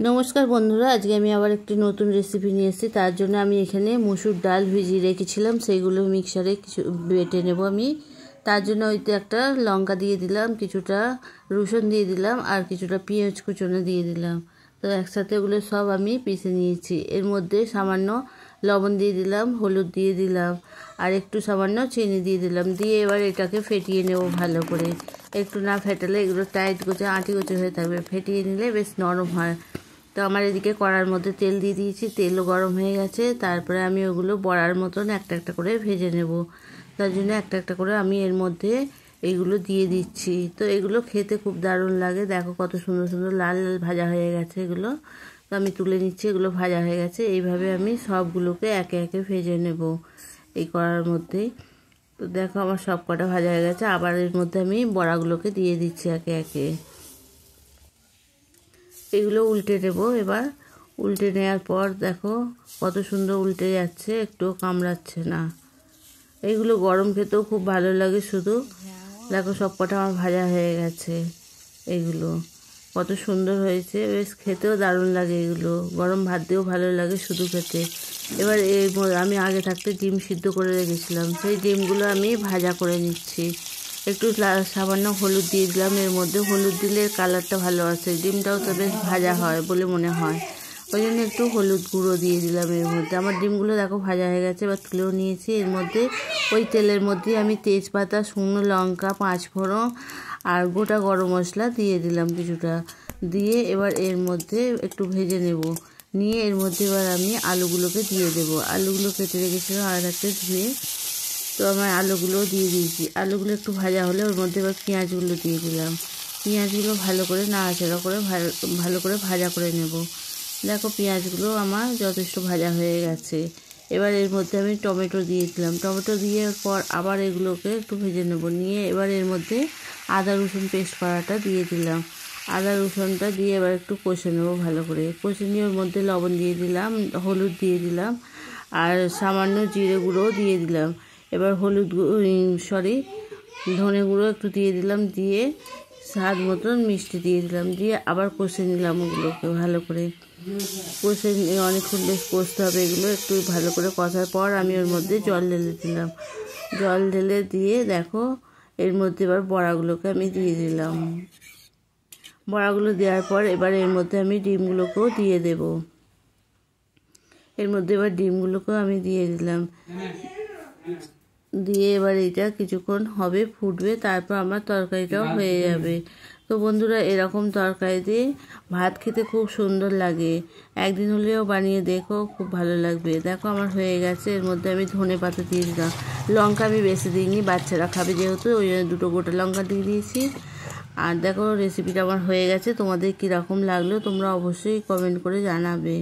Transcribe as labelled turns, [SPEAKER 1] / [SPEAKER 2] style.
[SPEAKER 1] নমস্কার বন্ধুরা, আজকে আমি আবার একটি নতুন রেসিপি নিয়ে এসেছি। তার জন্য আমি এখানে মসুর ডাল ভিজিয়ে রেখেছিলাম, সেইগুলো মিক্সারে কিছু বেটে নেব আমি। তার জন্য ওইতে একটা লঙ্কা দিয়ে দিলাম, কিছুটা রসুন দিয়ে দিলাম, আর কিছুটা পেঁয়াজ কুচনো দিয়ে দিলাম। তো একসাথে ওগুলো সব আমি পিষে নিয়েছি। এর মধ্যে সামান্য লবণ দিয়ে দিলাম, হলুদ দিয়ে দিলাম, আর একটু সামান্য চিনি দিয়ে দিলাম। দিয়ে এবার এটাকে ফেটিয়ে নেব ভালো করে। একটু না ফেটালে এগুলো টাইট গোছে আঁটি গোছে হয়ে থাকবে, ফেটিয়ে নিলে বেশ নরম হয়। তো আমার এদিকে কড়ার মধ্যে তেল দিয়ে দিয়েছি, তেলও গরম হয়ে গেছে। তারপরে আমি ওগুলো বড়ার মতন একটা একটা করে ভেজে নেব। তার জন্য একটা একটা করে আমি এর মধ্যে এইগুলো দিয়ে দিচ্ছি। তো এগুলো খেতে খুব দারুণ লাগে। দেখো কত সুন্দর সুন্দর লাল লাল ভাজা হয়ে গেছে এগুলো। তো আমি তুলে নিচ্ছি, এগুলো ভাজা হয়ে গেছে। এইভাবে আমি সবগুলোকে একে একে ভেজে নেব এই কড়ার মধ্যেই। তো দেখো আমার সব কটা ভাজা হয়ে গেছে। আবার এর মধ্যে আমি বড়াগুলোকে দিয়ে দিচ্ছি একে একে। এগুলো উল্টে দেব। এবার উল্টে নেওয়ার পর দেখো কত সুন্দর উল্টে যাচ্ছে, একটুও কামড়াচ্ছে না। এইগুলো গরম খেতেও খুব ভালো লাগে। শুধু দেখো সব কটা আমার ভাজা হয়ে গেছে। এইগুলো কত সুন্দর হয়েছে, বেশ খেতেও দারুণ লাগে। এগুলো গরম ভাত দিয়েও ভালো লাগে শুধু খেতে। এবার আমি আগে থাকতে ডিম সিদ্ধ করে রেখেছিলাম, সেই ডিমগুলো আমি ভাজা করে নিচ্ছি। একটু সামান্য হলুদ দিয়ে দিলাম এর মধ্যে। হলুদ দিলে কালারটা ভালো আসে, ডিমটাও তো বেশ ভাজা হয় বলে মনে হয়। ওই জন্য একটু হলুদ গুঁড়ো দিয়ে দিলাম এর মধ্যে। আমার ডিমগুলো দেখো ভাজা হয়ে গেছে, এবার তুলেও নিয়েছি। এর মধ্যে ওই তেলের মধ্যে আমি তেজপাতা, শুকনো লঙ্কা, 5 ফোড়ন আর গোটা গরম মশলা দিয়ে দিলাম কিছুটা। দিয়ে এবার এর মধ্যে একটু ভেজে নেব। নিয়ে এর মধ্যে এবার আমি আলুগুলোকে দিয়ে দেবো। আলুগুলো কেটে রেখেছিলাম আর একটা ধুয়ে। তো আমার আলুগুলো দিয়ে দিয়েছি। আলুগুলো একটু ভাজা হলে ওর মধ্যে এবার পেঁয়াজগুলো দিয়ে দিলাম। পেঁয়াজগুলো ভালো করে নাড়াচাড়া করে ভালো করে ভাজা করে নেব। দেখো পেঁয়াজগুলো আমার যথেষ্ট ভাজা হয়ে গেছে। এবার এর মধ্যে আমি টমেটো দিয়ে দিলাম। টমেটো দিয়ে পর আবার এগুলোকে একটু ভেজে নেব। নিয়ে এবার এর মধ্যে আদা রসুন পেস্ট করাটা দিয়ে দিলাম। আদা রসুনটা দিয়ে এবার একটু কষে নেব ভালো করে। কষে নিয়ে ওর মধ্যে লবণ দিয়ে দিলাম, হলুদ দিয়ে দিলাম, আর সামান্য জিরে গুঁড়োও দিয়ে দিলাম। এবার ধনে গুঁড়ো একটু দিয়ে দিলাম। দিয়ে স্বাদ মতন মিষ্টি দিয়ে দিলাম। দিয়ে আবার কষে নিলাম ওগুলোকে ভালো করে। কষে নিয়ে অনেকক্ষণ বেশ কষতে হবে। এগুলো একটু ভালো করে কষার পর আমি ওর মধ্যে জল ঢেলে দিলাম। জল ঢেলে দিয়ে দেখো এর মধ্যে এবার বড়াগুলোকে আমি দিয়ে দিলাম। বড়াগুলো দেওয়ার পর এবার এর মধ্যে আমি ডিমগুলোকেও দিয়ে দেব। এর মধ্যে এবার ডিমগুলোকেও আমি দিয়ে দিলাম। দিয়ে এবার এটা কিছুক্ষণ হবে, ফুটবে, তারপর আমার তরকারিটাও হয়ে যাবে। তো বন্ধুরা, এরকম তরকারি দিয়ে ভাত খেতে খুব সুন্দর লাগে। একদিন হলেও বানিয়ে দেখো, খুব ভালো লাগবে। দেখো আমার হয়ে গেছে। এর মধ্যে আমি ধনে পাতা দিয়ে দিলাম। লঙ্কা আমি বেশি দিইনি, বাচ্চারা খাবে যেহেতু, ওই জন্য 2 গোটা লঙ্কা দিয়ে দিয়েছি। আর দেখো রেসিপিটা আমার হয়ে গেছে। তোমাদের কীরকম লাগলো তোমরা অবশ্যই কমেন্ট করে জানাবে।